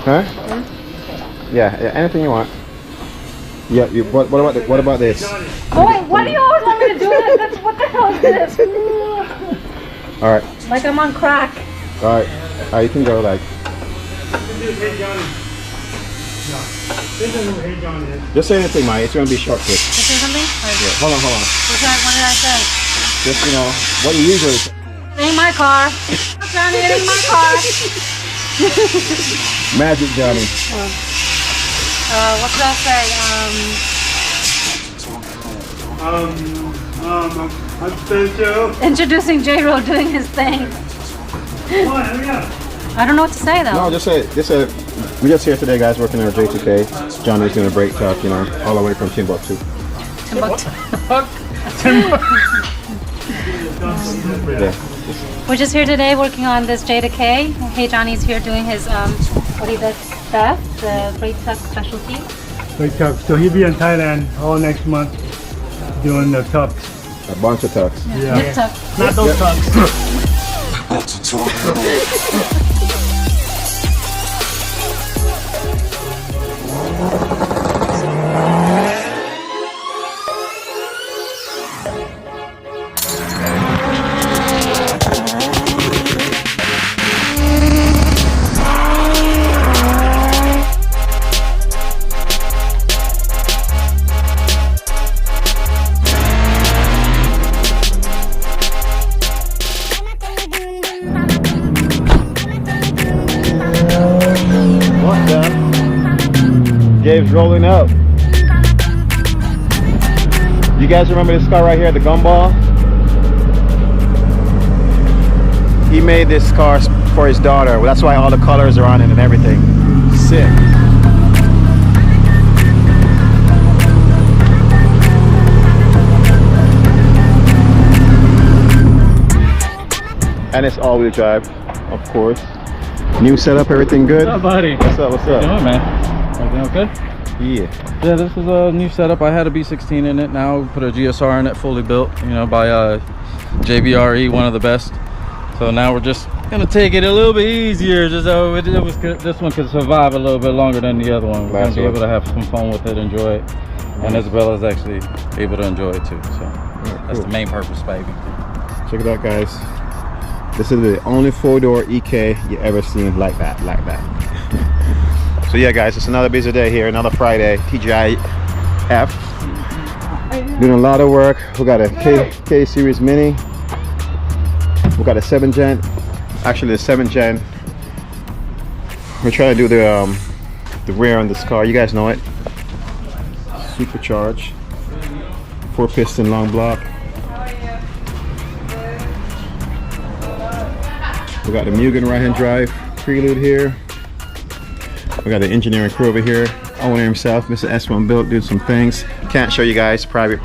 Huh? Yeah, anything you want. Yeah, what about this? Oh wait, why do you always want me to do this? What the hell is this? Alright. Like I'm on crack. Alright, you can go like. Just say anything, Mike. It's gonna be short quick. Just say something? Yeah, hold on. What did I say? Just, you know, what you usually say. It ain't my car. Johnny, it ain't my car. Magic Johnny. What did I say? I'm Joe. Introducing J-Ro doing his thing. I don't know what to say though. No, just say, we're just here today, guys, working on our J2K. Johnny's doing a break talk, you know, all the way from Timbuktu. Yeah. We're just here today working on this J2K. Hey, Johnny's here doing his, what he does best, the brake tuck specialty. Brake tuck. So he'll be in Thailand all next month doing the tucks. A bunch of tucks. Yeah. Lip tuck. Not those tucks. Gabe's rolling up. You guys remember this car right here, the gumball? He made this car for his daughter. Well, that's why all the colors are on it and everything. Sick. And it's all-wheel drive, of course. New setup, everything good? What's up, buddy? What's up? How you doing, man? Everything okay? Yeah. Yeah, this is a new setup. I had a B16 in it. Now we put a GSR in it, fully built, you know, by JBRE, one of the best. So now we're just gonna take it a little bit easier, just so this one could survive a little bit longer than the other one. We're gonna be able to have some fun with it, enjoy it, and Isabella's actually able to enjoy it too. So that's the main purpose, baby. Check it out, guys. This is the only 4-door EK you ever seen like that, So yeah, guys, it's another busy day here, another Friday, TGIF. Doing a lot of work. We got a K Series Mini. We got a 7th gen. Actually, the 7th gen. We're trying to do the rear on this car. You guys know it. Supercharged. 4-piston long block. We got the Mugen right-hand drive prelude here. We got the engineering crew over here. Owner himself, Mr. S1 Build, doing some things. Can't show you guys private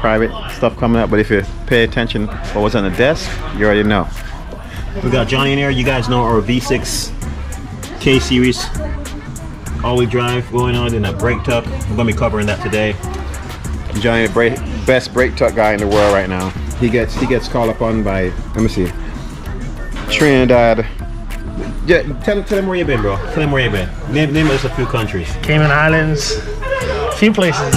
stuff coming up, but if you pay attention what was on the desk, you already know. We got Johnny in here. You guys know our V6 K Series all-wheel drive going on in a brake tuck. We're gonna be covering that today. Johnny, the best brake tuck guy in the world right now. He gets called upon by, let me see, Trinidad. Yeah, tell him where you been, bro. Tell him where you been. Name us a few countries. Cayman Islands, a few places.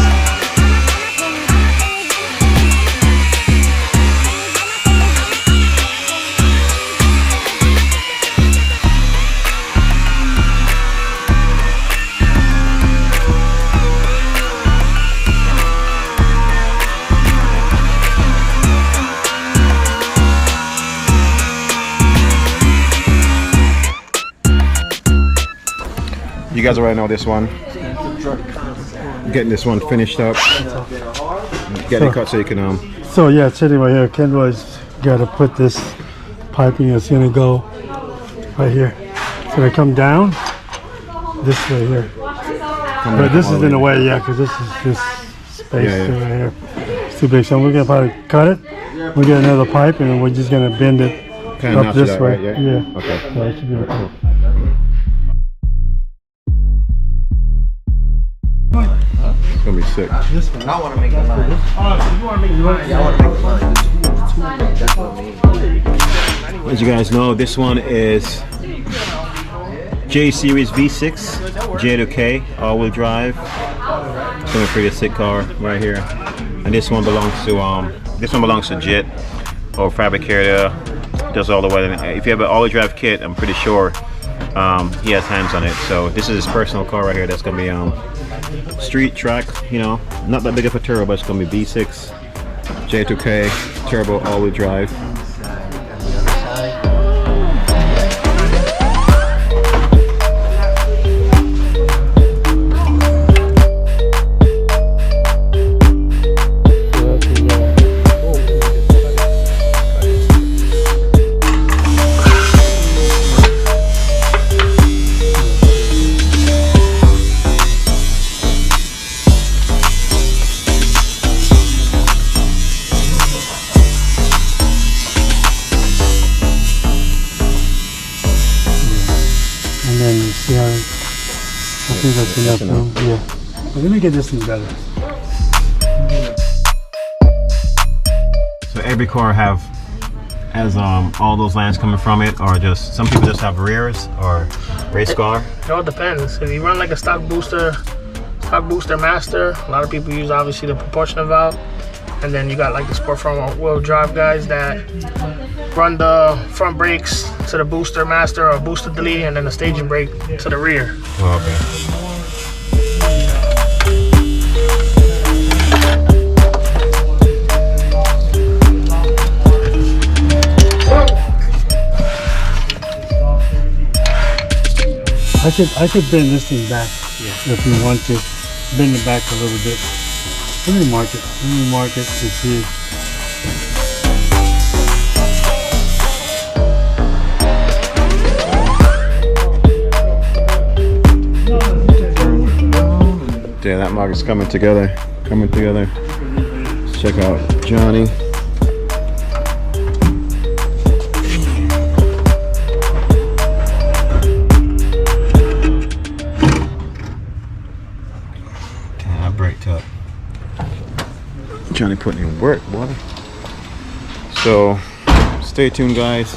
You guys already know this one. Getting this one finished up. Getting it cut so you can So yeah, it's sitting right here. Kenroy's got to put this piping. It's gonna go right here. It's gonna come down this way here. But this is in the way, yeah, because this is this space right here. It's too big, so we're gonna probably cut it. We'll get another pipe, and we're just gonna bend it up this way. Right, yeah. Okay. So it should be okay. It's gonna be sick. I want to make the line. You want to make the line? Yeah, I want to make the line. That's what I mean. As you guys know, this one is J Series V6 J2K all-wheel drive. It's a pretty sick car right here. And this one belongs to Jet, or fabricator. Does all the way. If you have an all-wheel drive kit, I'm pretty sure he has hands on it. So this is his personal car right here. That's gonna be street track. You know, not that big of a turbo, but it's gonna be V6 J2K turbo all-wheel drive. See how, I think that's enough. Yeah. Let me get this thing better. So every car has all those lines coming from it, or just some people just have rears or race car? It all depends. If you run like a stock booster master, a lot of people use obviously the proportional valve, and then you got like the sport front wheel drive guys that run the front brakes to the booster master or booster delete, and then the staging brake to the rear. Oh, okay. I could bend this thing back if you want to. Bend it back a little bit. Let me mark it. Let me mark it to see. Yeah, that mark is coming together. Let's check out Johnny. Damn, that braked up. Johnny putting in work, boy. So, stay tuned, guys.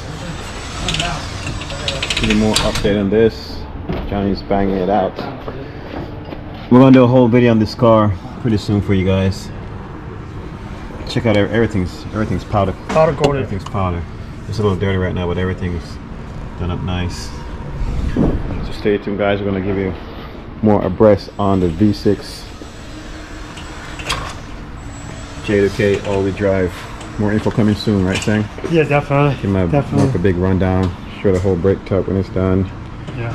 Get more update on this. Johnny's banging it out. We're gonna do a whole video on this car pretty soon for you guys. Check out everything's powder. Powder coated. Everything's powder. It's a little dirty right now, but everything's done up nice. So stay tuned, guys. We're gonna give you more abreast on the V6 J2K all-wheel drive. More info coming soon, right, Sang? Yeah, definitely. Give my Definitely. a big rundown. Show the whole brake tub when it's done. Yeah.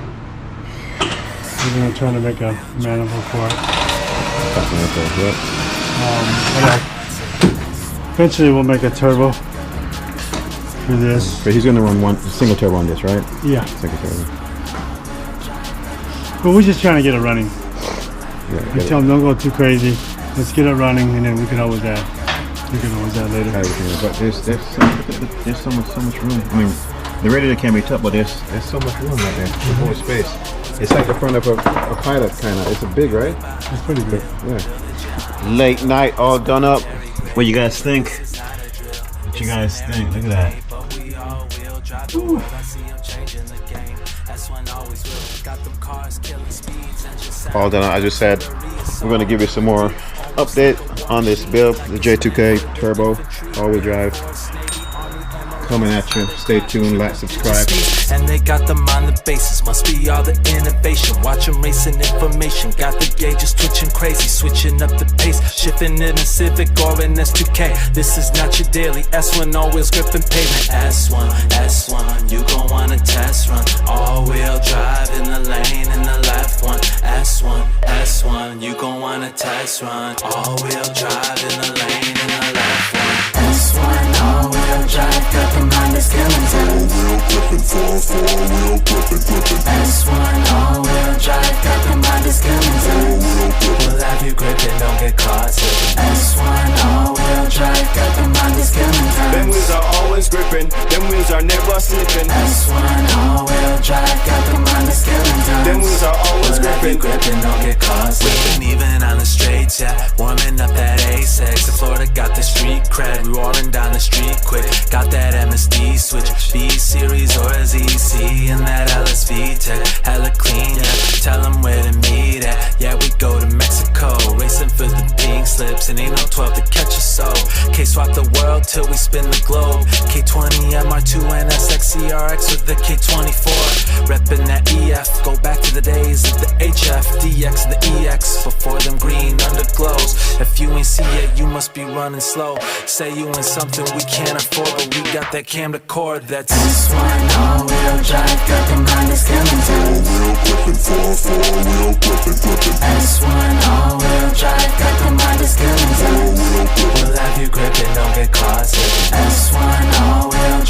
We're gonna try to make a manifold for it. Yep. Eventually we'll make a turbo for this. But he's gonna run one single turbo on this, right? Yeah. Single turbo. But we're just trying to get it running. Yeah. We tell them don't go too crazy. Let's get it running, and then we can always add. We can always add later. But there's so much room. I mean, the radiator can be tough, but there's so much room right there. There's more space. It's like the front of a pilot, kind of. It's a big, right? It's pretty good. Yeah. Late night, all done up. What you guys think? What you guys think? Look at that. Ooh. All done. I just said we're gonna give you some more update on this build, the J2K turbo all-wheel drive. Coming at you. Stay tuned, like, subscribe. And they got them on the basis, must be all the innovation. Watch them racing information, got the gauges twitching crazy, switching up the pace, shifting in a Civic or an S2K. This is not your daily S1, always gripping pavement. S1, you gon' want a test run. All-wheel drive in the lane, in the left one. S1, you gon' want a test run. All-wheel drive in the lane, in the left one. S1, all-wheel drive, got the mind that's killing time. S1, all-wheel drive, got the mind that's killing time. We'll have you gripping, don't get caught slipping. S1, all-wheel drive, got the mind that's killing time. Them wheels are always gripping, them wheels are never slipping. S1, all-wheel drive, got the mind that's killing time. Them wheels are always gripping, don't get caught slipping. Even on the straights, yeah, warming up that A6. In Florida got the street cred, we rolling down the street quick. Got that MSD switch, V Series or ZC, and that LSV tech. Hella K swap the world till we spin the globe. K20 MR2 NSX CRX with the K24. Reppin' that EF, go back to the days of the HF, DX, the EX. Before them green underglows. If you ain't see it, you must be running slow. Say you in something we can't afford, but we got that camcorder that's S1 all-wheel drive, got them Honda skeletons. S1 all-wheel drive, got them Honda skeletons. we'll have you gripping, don't get caught slipping. S1 all-wheel